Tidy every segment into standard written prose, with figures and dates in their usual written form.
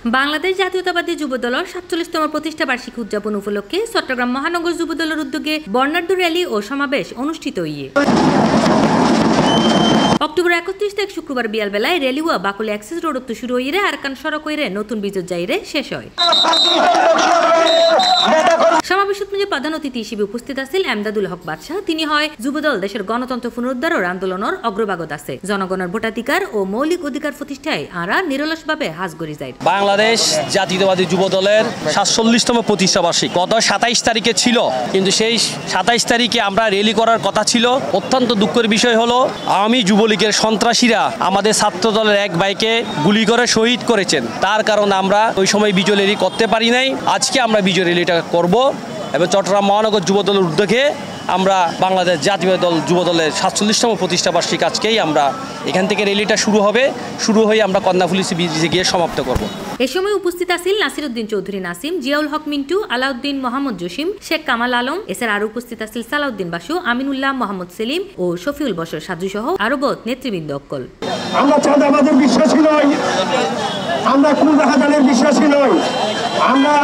বাংলাদেশ জাতীয়তাবাদী যুবদলের ৪৭তম প্রতিষ্ঠা বার্ষিকী উদযাপন উপলক্ষে চট্টগ্রাম মহানগর যুবদলের উদ্যোগে বর্ণাঢ্য র্যালি ও সমাবেশ অনুষ্ঠিত হইয়ে অক্টোবর ৩১ তারিখ শুক্রবার বিয়ালবেলায় র্যালি ও বাকলে অ্যাক্সেস রোড শুরু হইরে আরকান সড়ক হইরে নতুন বিজত যাইরে শেষ হয়। সমাবেশত মধ্যে প্রধান অতিথি হিসেবে উপস্থিত আছেন এমদাদুল হক বাদশাহ। তিনি হয় যুবদল দেশের গণতন্ত্র পুনরুদ্ধারের আন্দোলনের অগ্রভাগত আছে। জনগণের ভোটাধিকার ও মৌলিক অধিকার প্রতিষ্ঠায় আরা নিরলসভাবে হাজ গড়ি যায়। বাংলাদেশ জাতীয়তাবাদী যুবদলের ৪৭তম প্রতিষ্ঠা বার্ষিকী গত ২৭ তারিখে ছিল, কিন্তু সেই ২৭ তারিখে আমরা র্যালি করার কথা ছিল। অত্যন্ত দুঃখের বিষয় হলো আওয়ামী যুবলীগের সন্ত্রাসীরা আমাদের ছাত্র দলের এক ভাইকে গুলি করে শহীদ করেছেন। তার কারণে আমরা ওই সময় বিজয় র্যালি করতে পারি নাই। আজকে আমরা বিজয় র্যালিটা করব এবং চট্টগ্রাম মহানগর যুবদলের উদ্যোগে আমরা বাংলাদেশ জাতীয় দল যুবদলের ৪৭তম প্রতিষ্ঠা বার্ষিকী আজকেই আমরা এখান থেকে র্যালিটা শুরু হয়ে আমরা কর্ণফুলী ব্রিজে গিয়ে সমাপ্ত করব। এ সময় উপস্থিত আছেন নাসিরউদ্দিন চৌধুরী নাসিম, জিয়াউল হক মিন্টু, আলাউদ্দিন মোহাম্মদ জসিম, শেখ কামাল আলম, এছাড়া আরো উপস্থিত আছেন সালাউদ্দিন বাসু, আমিনুল্লাহ মোহাম্মদ সেলিম ও শফিউল বশর সাজু সহ আরো বহুত নেতৃবৃন্দ অক্কল। আমরা চাঁদাবাদের বিশ্বাসী নই, আমরা কোন রাহাজানের বিশ্বাসী নই, আমরা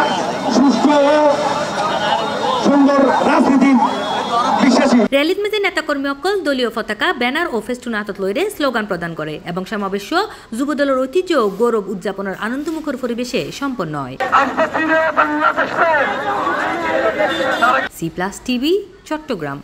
সুষ্ঠু ও সুন্দর রাজনীতি বিশ্বাসী। র্যালির মধ্যে নেতাকর্মী অকল দলীয় পতাকা, ব্যানার ও ফেস্টুন হাতত লইরে স্লোগান প্রদান করে এবং সমাবেশ যুবদলের ঐতিহ্য ও গৌরব উদযাপনের আনন্দমুখর পরিবেশে সম্পন্ন হয়। C+ TV Chittagong.